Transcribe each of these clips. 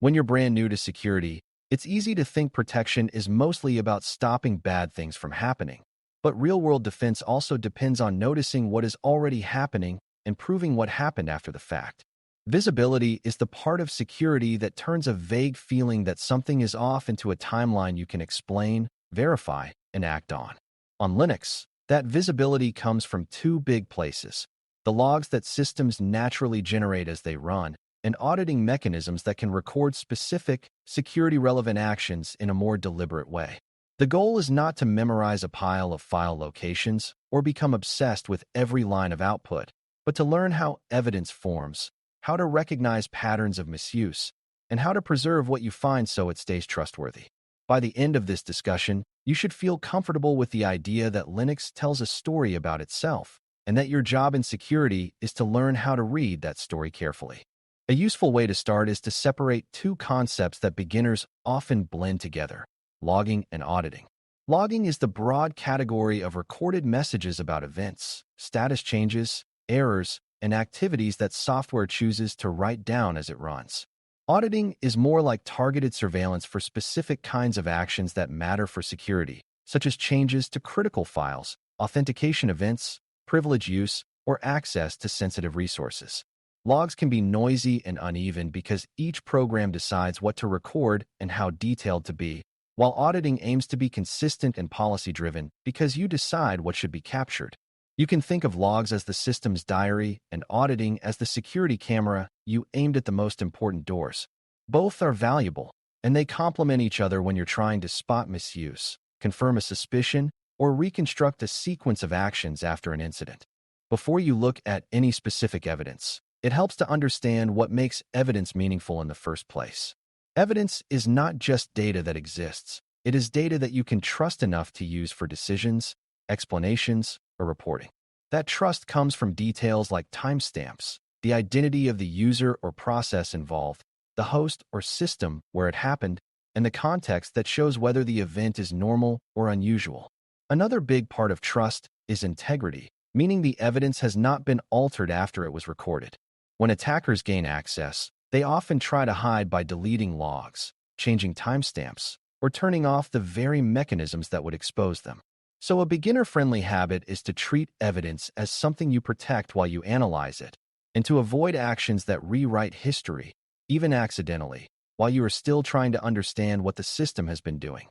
When you're brand new to security, it's easy to think protection is mostly about stopping bad things from happening. But real-world defense also depends on noticing what is already happening and proving what happened after the fact. Visibility is the part of security that turns a vague feeling that something is off into a timeline you can explain, verify, and act on. On Linux, that visibility comes from two big places: the logs that systems naturally generate as they run, and auditing mechanisms that can record specific, security-relevant actions in a more deliberate way. The goal is not to memorize a pile of file locations or become obsessed with every line of output, but to learn how evidence forms, how to recognize patterns of misuse, and how to preserve what you find so it stays trustworthy. By the end of this discussion, you should feel comfortable with the idea that Linux tells a story about itself, and that your job in security is to learn how to read that story carefully. A useful way to start is to separate two concepts that beginners often blend together: logging and auditing. Logging is the broad category of recorded messages about events, status changes, errors, and activities that software chooses to write down as it runs. Auditing is more like targeted surveillance for specific kinds of actions that matter for security, such as changes to critical files, authentication events, privilege use, or access to sensitive resources. Logs can be noisy and uneven because each program decides what to record and how detailed to be, while auditing aims to be consistent and policy-driven because you decide what should be captured. You can think of logs as the system's diary and auditing as the security camera you aimed at the most important doors. Both are valuable, and they complement each other when you're trying to spot misuse, confirm a suspicion, or reconstruct a sequence of actions after an incident. Before you look at any specific evidence, it helps to understand what makes evidence meaningful in the first place. Evidence is not just data that exists. It is data that you can trust enough to use for decisions, explanations, or reporting. That trust comes from details like timestamps, the identity of the user or process involved, the host or system where it happened, and the context that shows whether the event is normal or unusual. Another big part of trust is integrity, meaning the evidence has not been altered after it was recorded. When attackers gain access, they often try to hide by deleting logs, changing timestamps, or turning off the very mechanisms that would expose them. So a beginner-friendly habit is to treat evidence as something you protect while you analyze it, and to avoid actions that rewrite history, even accidentally, while you are still trying to understand what the system has been doing.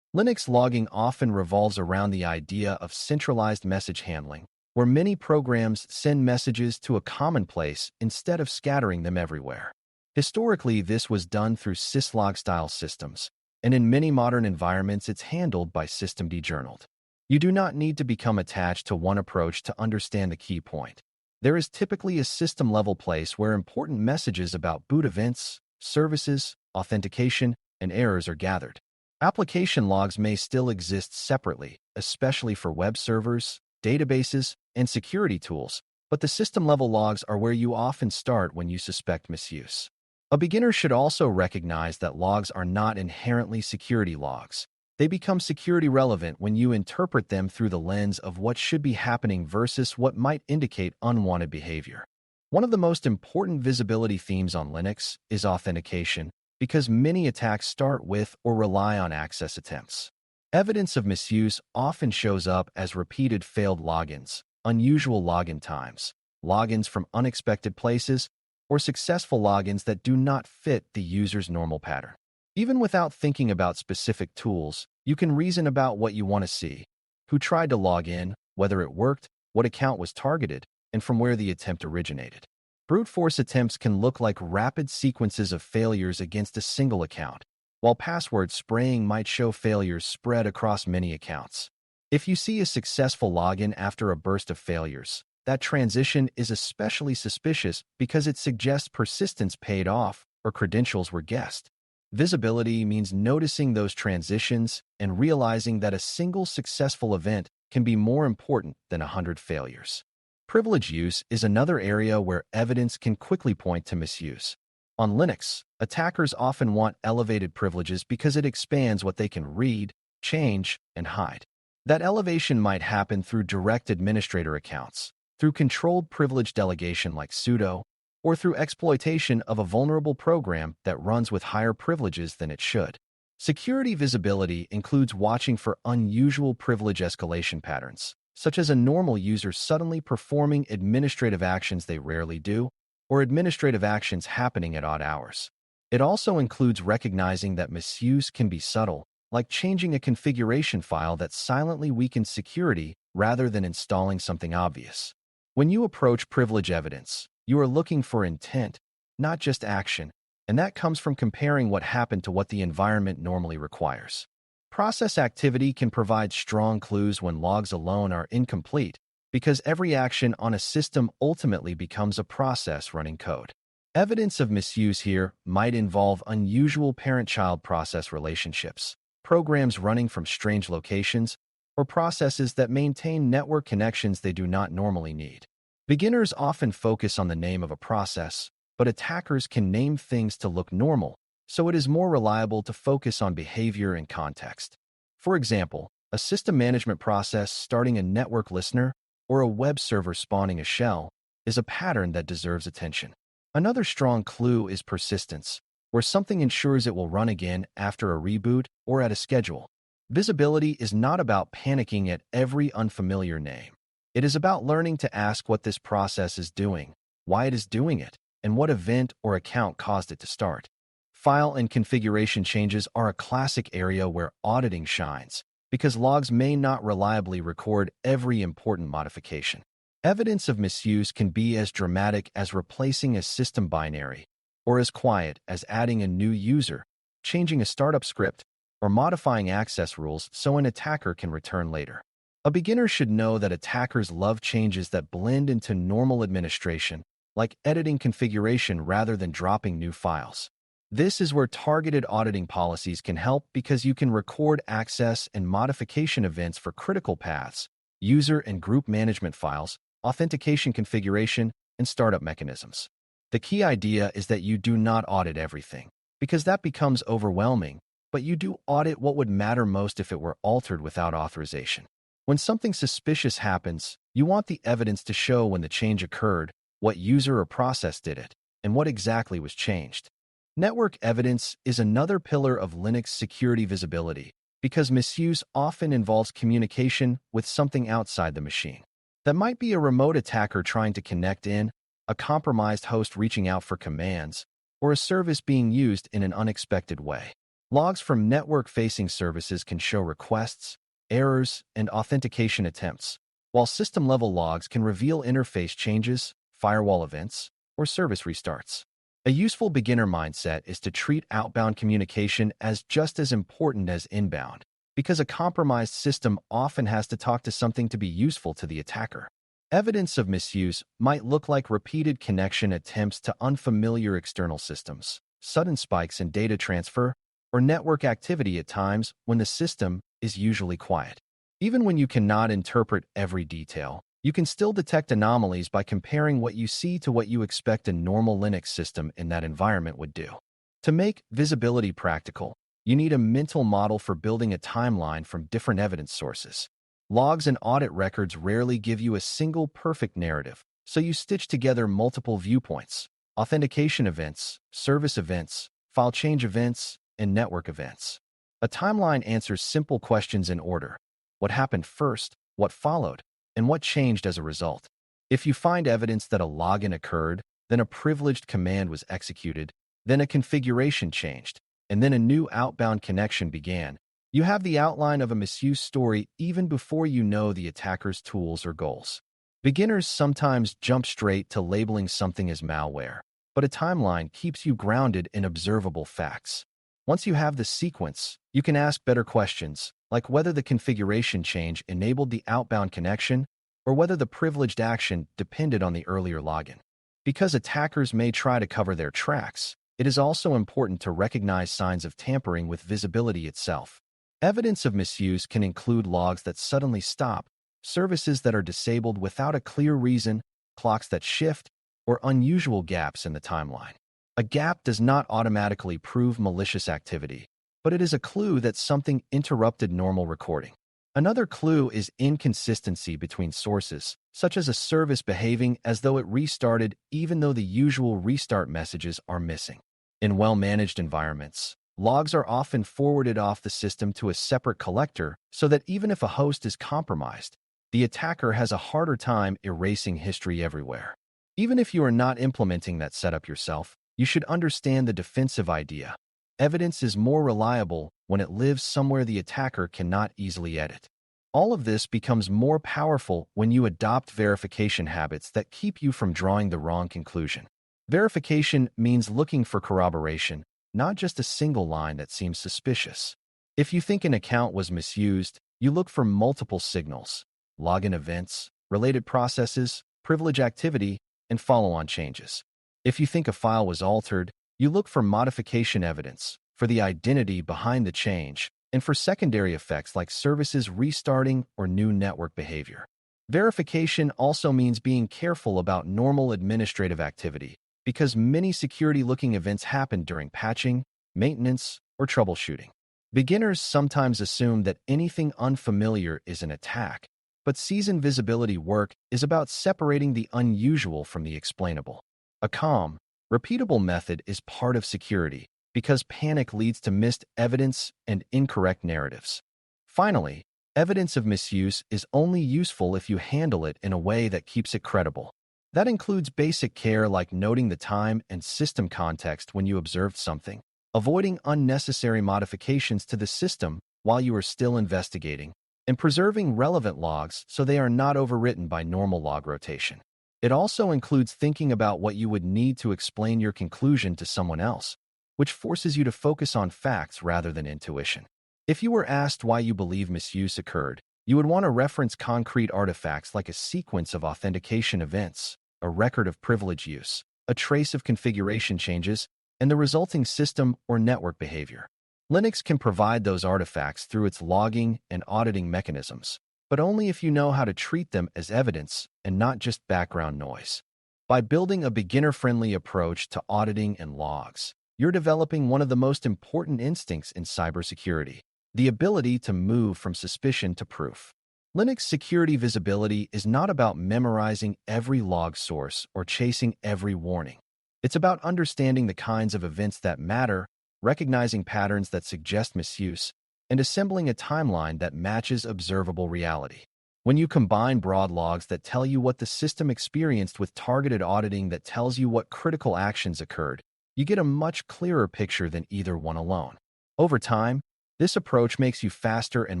Linux logging often revolves around the idea of centralized message handling, where many programs send messages to a common place instead of scattering them everywhere. Historically, this was done through syslog-style systems, and in many modern environments it's handled by systemd-journaled. You do not need to become attached to one approach to understand the key point. There is typically a system-level place where important messages about boot events, services, authentication, and errors are gathered. Application logs may still exist separately, especially for web servers, databases, and security tools, but the system-level logs are where you often start when you suspect misuse. A beginner should also recognize that logs are not inherently security logs. They become security relevant when you interpret them through the lens of what should be happening versus what might indicate unwanted behavior. One of the most important visibility themes on Linux is authentication, because many attacks start with or rely on access attempts. Evidence of misuse often shows up as repeated failed logins, unusual login times, logins from unexpected places, or successful logins that do not fit the user's normal pattern. Even without thinking about specific tools, you can reason about what you want to see: who tried to log in, whether it worked, what account was targeted, and from where the attempt originated. Brute force attempts can look like rapid sequences of failures against a single account, while password spraying might show failures spread across many accounts. If you see a successful login after a burst of failures, that transition is especially suspicious because it suggests persistence paid off or credentials were guessed. Visibility means noticing those transitions and realizing that a single successful event can be more important than 100 failures. Privilege use is another area where evidence can quickly point to misuse. On Linux, attackers often want elevated privileges because it expands what they can read, change, and hide. That elevation might happen through direct administrator accounts, through controlled privilege delegation like sudo, or through exploitation of a vulnerable program that runs with higher privileges than it should. Security visibility includes watching for unusual privilege escalation patterns, such as a normal user suddenly performing administrative actions they rarely do, or administrative actions happening at odd hours. It also includes recognizing that misuse can be subtle, like changing a configuration file that silently weakens security rather than installing something obvious. When you approach privilege evidence, you are looking for intent, not just action, and that comes from comparing what happened to what the environment normally requires. Process activity can provide strong clues when logs alone are incomplete, because every action on a system ultimately becomes a process running code. Evidence of misuse here might involve unusual parent-child process relationships, programs running from strange locations, or processes that maintain network connections they do not normally need. Beginners often focus on the name of a process, but attackers can name things to look normal, so it is more reliable to focus on behavior and context. For example, a system management process starting a network listener or a web server spawning a shell is a pattern that deserves attention. Another strong clue is persistence, where something ensures it will run again after a reboot or at a schedule. Visibility is not about panicking at every unfamiliar name. It is about learning to ask what this process is doing, why it is doing it, and what event or account caused it to start. File and configuration changes are a classic area where auditing shines, because logs may not reliably record every important modification. Evidence of misuse can be as dramatic as replacing a system binary, or as quiet as adding a new user, changing a startup script, or modifying access rules so an attacker can return later. A beginner should know that attackers love changes that blend into normal administration, like editing configuration rather than dropping new files. This is where targeted auditing policies can help because you can record access and modification events for critical paths, user and group management files, authentication configuration, and startup mechanisms. The key idea is that you do not audit everything, because that becomes overwhelming, but you do audit what would matter most if it were altered without authorization. When something suspicious happens, you want the evidence to show when the change occurred, what user or process did it, and what exactly was changed. Network evidence is another pillar of Linux security visibility, because misuse often involves communication with something outside the machine. That might be a remote attacker trying to connect in, a compromised host reaching out for commands, or a service being used in an unexpected way. Logs from network-facing services can show requests, errors, and authentication attempts, while system-level logs can reveal interface changes, firewall events, or service restarts. A useful beginner mindset is to treat outbound communication as just as important as inbound, because a compromised system often has to talk to something to be useful to the attacker. Evidence of misuse might look like repeated connection attempts to unfamiliar external systems, sudden spikes in data transfer, or network activity at times when the system is usually quiet. Even when you cannot interpret every detail, you can still detect anomalies by comparing what you see to what you expect a normal Linux system in that environment would do. To make visibility practical, you need a mental model for building a timeline from different evidence sources. Logs and audit records rarely give you a single perfect narrative, so you stitch together multiple viewpoints: authentication events, service events, file change events, and network events. A timeline answers simple questions in order: what happened first, what followed, and what changed as a result. If you find evidence that a login occurred, then a privileged command was executed, then a configuration changed, and then a new outbound connection began, you have the outline of a misuse story even before you know the attacker's tools or goals. Beginners sometimes jump straight to labeling something as malware, but a timeline keeps you grounded in observable facts. Once you have the sequence, you can ask better questions, like whether the configuration change enabled the outbound connection or whether the privileged action depended on the earlier login. Because attackers may try to cover their tracks, it is also important to recognize signs of tampering with visibility itself. Evidence of misuse can include logs that suddenly stop, services that are disabled without a clear reason, clocks that shift, or unusual gaps in the timeline. A gap does not automatically prove malicious activity, but it is a clue that something interrupted normal recording. Another clue is inconsistency between sources, such as a service behaving as though it restarted even though the usual restart messages are missing. In well-managed environments, logs are often forwarded off the system to a separate collector so that even if a host is compromised, the attacker has a harder time erasing history everywhere. Even if you are not implementing that setup yourself, you should understand the defensive idea. Evidence is more reliable when it lives somewhere the attacker cannot easily edit. All of this becomes more powerful when you adopt verification habits that keep you from drawing the wrong conclusion. Verification means looking for corroboration, not just a single line that seems suspicious. If you think an account was misused, you look for multiple signals: login events, related processes, privilege activity, and follow-on changes. If you think a file was altered, you look for modification evidence, for the identity behind the change, and for secondary effects like services restarting or new network behavior. Verification also means being careful about normal administrative activity, because many security-looking events happen during patching, maintenance, or troubleshooting. Beginners sometimes assume that anything unfamiliar is an attack, but seasoned visibility work is about separating the unusual from the explainable. A calm, repeatable method is part of security because panic leads to missed evidence and incorrect narratives. Finally, evidence of misuse is only useful if you handle it in a way that keeps it credible. That includes basic care like noting the time and system context when you observed something, avoiding unnecessary modifications to the system while you are still investigating, and preserving relevant logs so they are not overwritten by normal log rotation. It also includes thinking about what you would need to explain your conclusion to someone else, which forces you to focus on facts rather than intuition. If you were asked why you believe misuse occurred, you would want to reference concrete artifacts like a sequence of authentication events, a record of privilege use, a trace of configuration changes, and the resulting system or network behavior. Linux can provide those artifacts through its logging and auditing mechanisms, but only if you know how to treat them as evidence and not just background noise. By building a beginner-friendly approach to auditing and logs, you're developing one of the most important instincts in cybersecurity: the ability to move from suspicion to proof. Linux security visibility is not about memorizing every log source or chasing every warning. It's about understanding the kinds of events that matter, recognizing patterns that suggest misuse, and assembling a timeline that matches observable reality. When you combine broad logs that tell you what the system experienced with targeted auditing that tells you what critical actions occurred, you get a much clearer picture than either one alone. Over time, this approach makes you faster and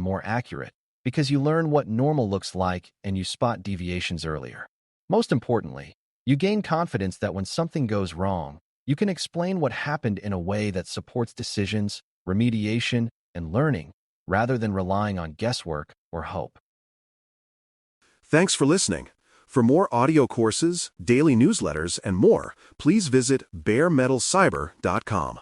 more accurate because you learn what normal looks like and you spot deviations earlier. Most importantly, you gain confidence that when something goes wrong, you can explain what happened in a way that supports decisions, remediation, and learning, rather than relying on guesswork or hope. Thanks for listening. For more audio courses, daily newsletters, and more, please visit baremetalcyber.com.